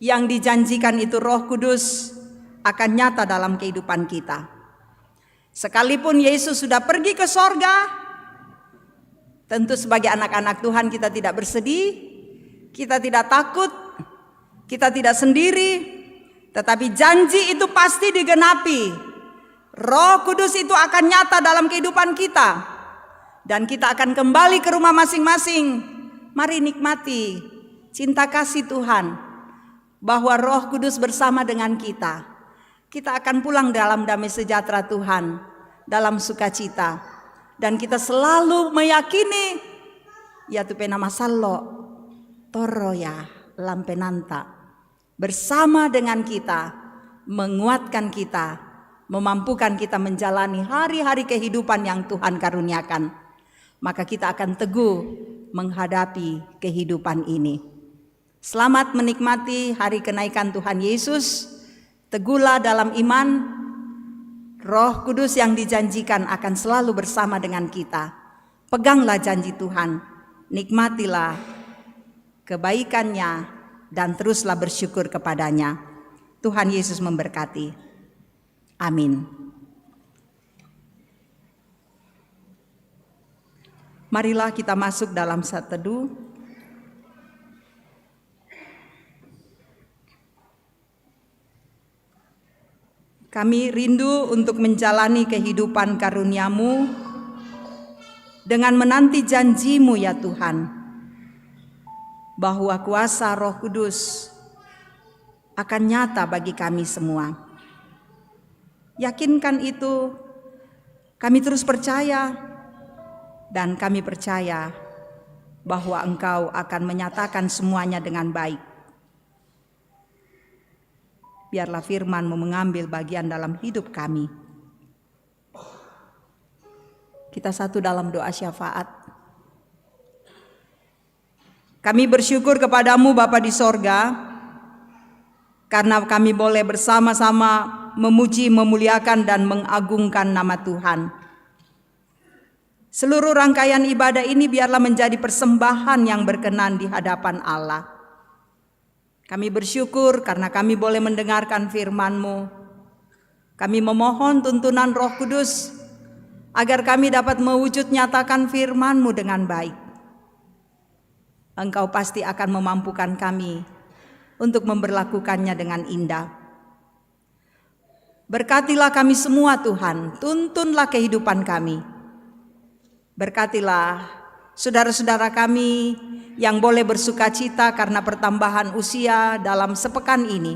yang dijanjikan itu Roh Kudus akan nyata dalam kehidupan kita. Sekalipun Yesus sudah pergi ke sorga, tentu sebagai anak-anak Tuhan kita tidak bersedih, kita tidak takut, kita tidak sendiri, tetapi janji itu pasti digenapi. Roh Kudus itu akan nyata dalam kehidupan kita, dan kita akan kembali ke rumah masing-masing. Mari nikmati cinta kasih Tuhan, bahwa Roh Kudus bersama dengan kita. Kita akan pulang dalam damai sejahtera Tuhan, dalam sukacita. Dan kita selalu meyakini, ya tu pena masallo, toroya lampenanta. Bersama dengan kita, menguatkan kita, memampukan kita menjalani hari-hari kehidupan yang Tuhan karuniakan. Maka kita akan teguh menghadapi kehidupan ini. Selamat menikmati hari kenaikan Tuhan Yesus. Teguhlah dalam iman. Roh Kudus yang dijanjikan akan selalu bersama dengan kita. Peganglah janji Tuhan, nikmatilah kebaikannya, dan teruslah bersyukur kepadanya. Tuhan Yesus memberkati. Amin. Marilah kita masuk dalam saat teduh. Kami rindu untuk menjalani kehidupan karunia-Mu dengan menanti janji-Mu ya Tuhan, bahwa kuasa Roh Kudus akan nyata bagi kami semua. Yakinkan itu, kami terus percaya, dan kami percaya bahwa Engkau akan menyatakan semuanya dengan baik. Biarlah firman-Mu mengambil bagian dalam hidup kami. Kita satu dalam doa syafaat. Kami bersyukur kepadamu Bapa di sorga, karena kami boleh bersama-sama memuji, memuliakan, dan mengagungkan nama Tuhan. Seluruh rangkaian ibadah ini biarlah menjadi persembahan yang berkenan di hadapan Allah. Kami bersyukur karena kami boleh mendengarkan firman-Mu. Kami memohon tuntunan Roh Kudus agar kami dapat mewujud nyatakan firman-Mu dengan baik. Engkau pasti akan memampukan kami untuk memberlakukannya dengan indah. Berkatilah kami semua Tuhan, tuntunlah kehidupan kami. Berkatilah saudara-saudara kami yang boleh bersukacita karena pertambahan usia dalam sepekan ini.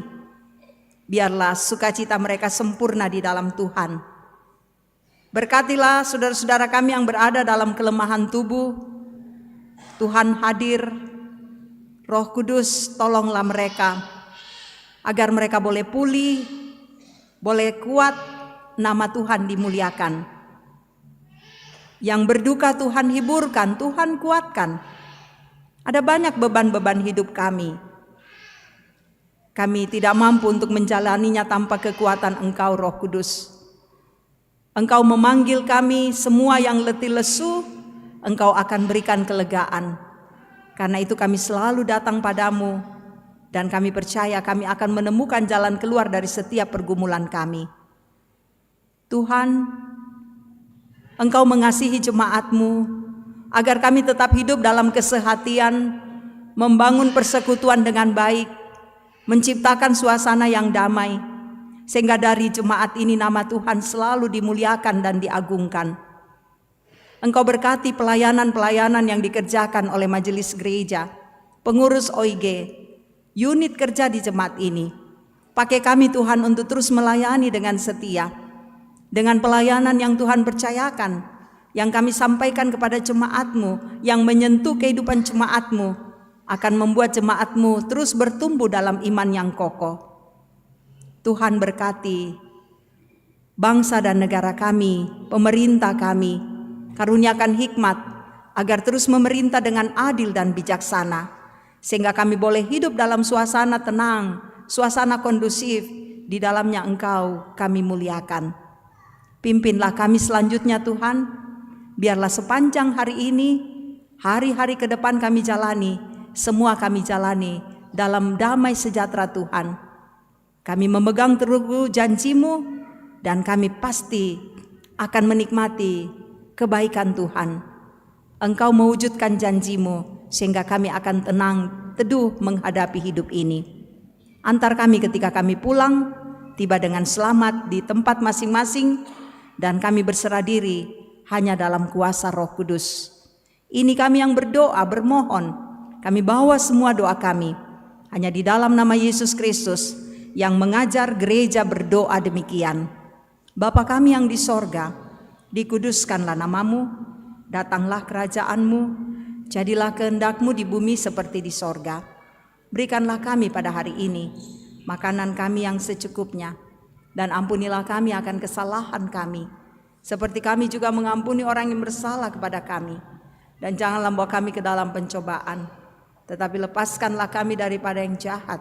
Biarlah sukacita mereka sempurna di dalam Tuhan. Berkatilah saudara-saudara kami yang berada dalam kelemahan tubuh. Tuhan hadir, Roh Kudus tolonglah mereka agar mereka boleh pulih, boleh kuat, nama Tuhan dimuliakan. Yang berduka Tuhan hiburkan, Tuhan kuatkan. Ada banyak beban-beban hidup kami. Kami tidak mampu untuk menjalaninya tanpa kekuatan Engkau Roh Kudus. Engkau memanggil kami semua yang letih lesu, Engkau akan berikan kelegaan. Karena itu kami selalu datang padamu, dan kami percaya kami akan menemukan jalan keluar dari setiap pergumulan kami. Tuhan, Engkau mengasihi jemaat-Mu, agar kami tetap hidup dalam kesehatian, membangun persekutuan dengan baik, menciptakan suasana yang damai, sehingga dari jemaat ini nama Tuhan selalu dimuliakan dan diagungkan. Engkau berkati pelayanan-pelayanan yang dikerjakan oleh majelis gereja, pengurus OIG, unit kerja di jemaat ini. Pakai kami Tuhan untuk terus melayani dengan setia, dengan pelayanan yang Tuhan percayakan, yang kami sampaikan kepada jemaat-Mu, yang menyentuh kehidupan jemaat-Mu, akan membuat jemaat-Mu terus bertumbuh dalam iman yang kokoh. Tuhan berkati bangsa dan negara kami, pemerintah kami, karuniakan hikmat agar terus memerintah dengan adil dan bijaksana, sehingga kami boleh hidup dalam suasana tenang, suasana kondusif, di dalamnya Engkau kami muliakan. Pimpinlah kami selanjutnya Tuhan, biarlah sepanjang hari ini, hari-hari ke depan kami jalani, semua kami jalani dalam damai sejahtera Tuhan. Kami memegang teguh janji-Mu dan kami pasti akan menikmati kebaikan Tuhan. Engkau mewujudkan janji-Mu sehingga kami akan tenang, teduh menghadapi hidup ini. Antar kami ketika kami pulang, tiba dengan selamat di tempat masing-masing, dan kami berserah diri hanya dalam kuasa Roh Kudus. Ini kami yang berdoa, bermohon, kami bawa semua doa kami hanya di dalam nama Yesus Kristus yang mengajar gereja berdoa demikian. Bapa kami yang di sorga, dikuduskanlah nama-Mu, datanglah kerajaan-Mu, jadilah kehendak-Mu di bumi seperti di sorga. Berikanlah kami pada hari ini makanan kami yang secukupnya, dan ampunilah kami akan kesalahan kami, seperti kami juga mengampuni orang yang bersalah kepada kami. Dan janganlah bawa kami ke dalam pencobaan, tetapi lepaskanlah kami daripada yang jahat,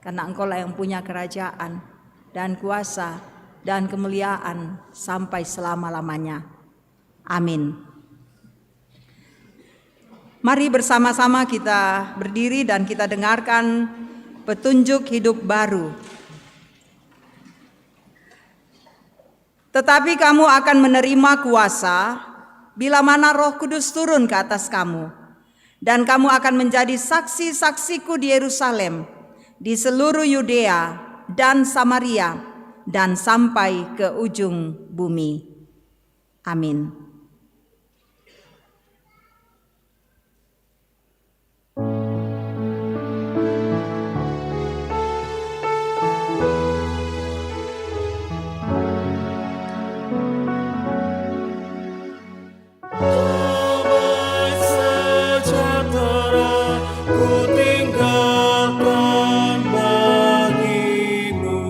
karena Engkau-lah yang punya kerajaan dan kuasa dan kemuliaan sampai selama-lamanya. Amin. Mari bersama-sama kita berdiri dan kita dengarkan petunjuk hidup baru. Tetapi kamu akan menerima kuasa bila mana Roh Kudus turun ke atas kamu, dan kamu akan menjadi saksi-saksiku di Yerusalem, di seluruh Yudea dan Samaria, dan sampai ke ujung bumi. Amin. Damai sejahtera ku tinggalkan bagimu,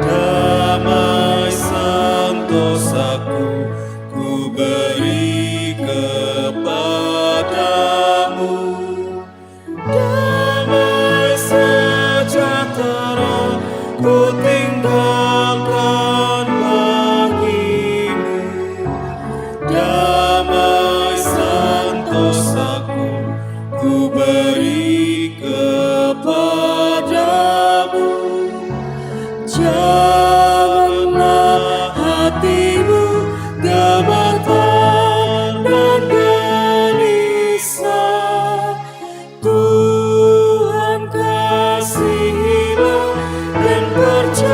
damai sentosaku ku beri kepadamu, damai sejahtera ku tinggalkan bagimu, damai sentosaku ku beri kepadamu. Janganlah hatimu gemetar dan gelisah, Tuhan kasihilah dan percaya.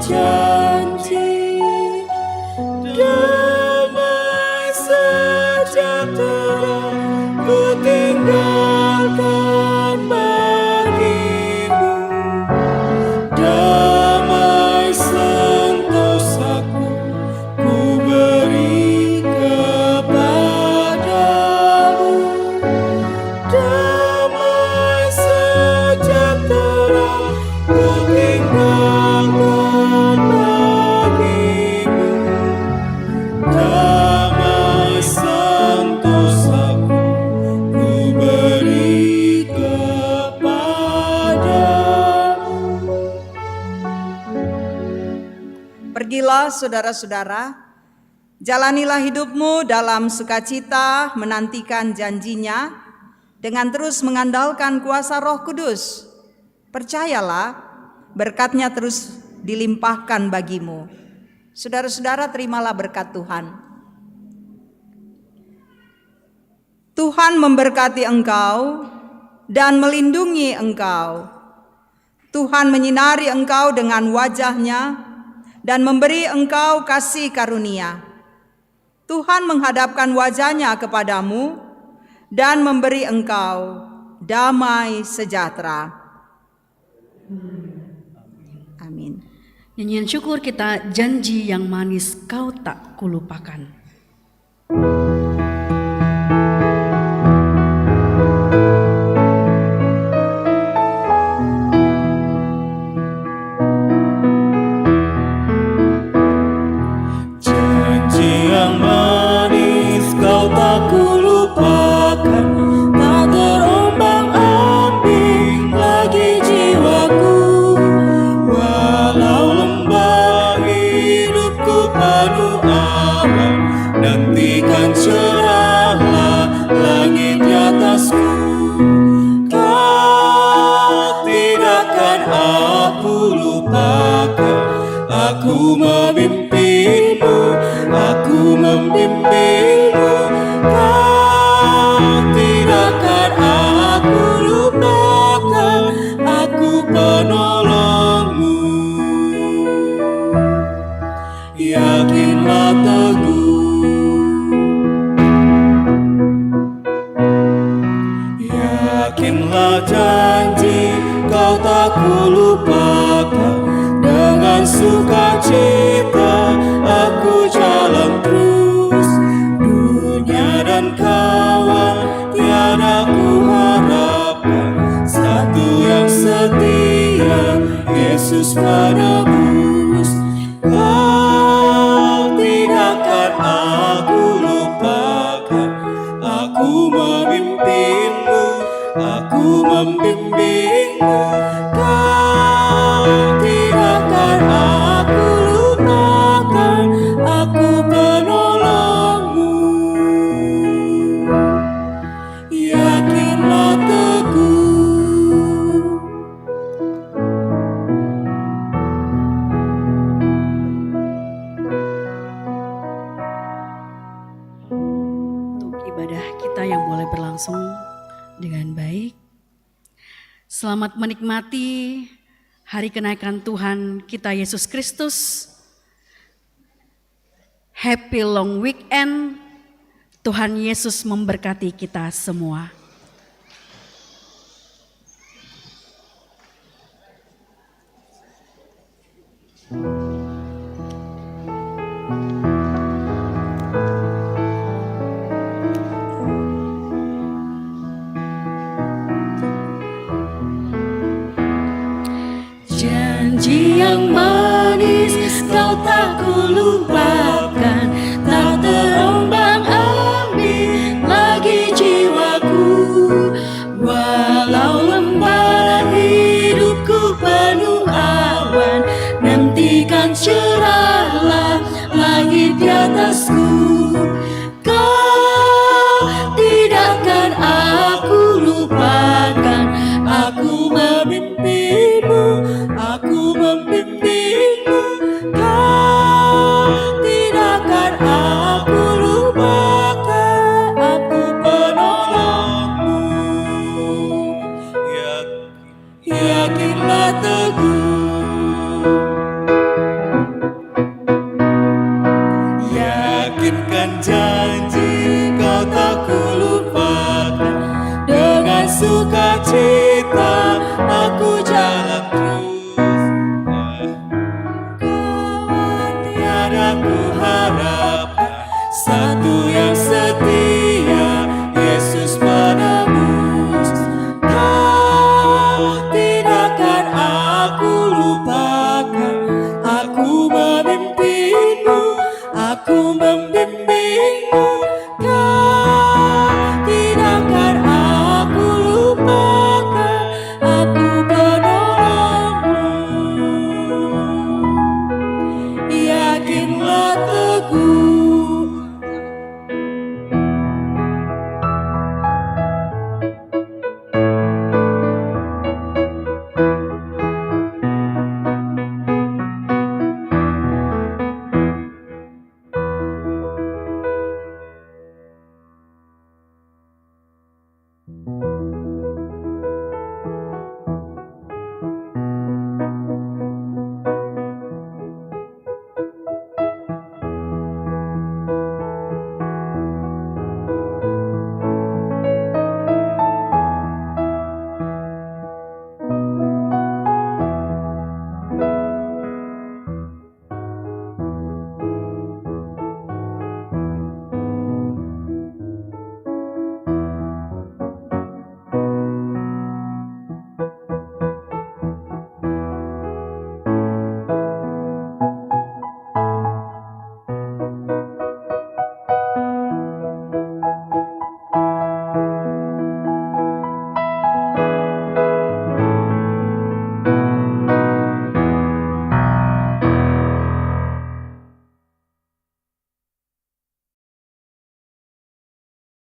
janji, damai sejahtera ku tinggalkan bagimu. Damai sentosaku ku beri kepadamu. Damai sejahtera ku tinggalkan bagimu. Damai sentosaku ku beri kepadamu. Pergilah saudara-saudara, jalanilah hidupmu dalam sukacita menantikan janjinya dengan terus mengandalkan kuasa Roh Kudus. Percayalah, berkat-Nya terus dilimpahkan bagimu. Saudara-saudara, terimalah berkat Tuhan. Tuhan memberkati engkau dan melindungi engkau. Tuhan menyinari engkau dengan wajah-Nya dan memberi engkau kasih karunia. Tuhan menghadapkan wajah-Nya kepadamu dan memberi engkau damai sejahtera. Amin. Nyanyian syukur kita, janji yang manis kau tak kulupakan. Janji yang manis kau tak kulupakan, tak terombang-ambing lagi jiwaku. Walau lembah hidupku penuh awan, nantikan cerahlah langit di atasku. Kau tidakkan aku lupakan, aku memimpinmu, aku membimbingmu. Kau tidakkan aku lupakan, aku penolongmu. Yakinlah teguh, yakinlah janji kau tak kulupakan. Dengan sukacita aku jalan terus, dunia dan kawan tiada ku harapkan, satu yang setia, Yesus penebus. Kau tidakkan aku lupakan, aku memimpinmu, aku membimbingmu. Kau tidakkan aku lupakan, aku penolongmu. Yakinlah teguh, Untuk ibadah kita yang boleh berlangsung dengan baik. Selamat menikmati hari kenaikan Tuhan kita Yesus Kristus. Happy long weekend. Tuhan Yesus memberkati kita semua. janji yang manis kau tak kulupakan, tak terombang-ambing lagi jiwaku. Walau lembah hidupku penuh awan, nantikan cerahlah langit di atasku. Kau tidakkan aku lupakan, aku memimpinmu, aku membimbingmu. Kau tidakkan aku lupakan, aku penolongmu. Yakinlah teguh, aku harapkan, satu yang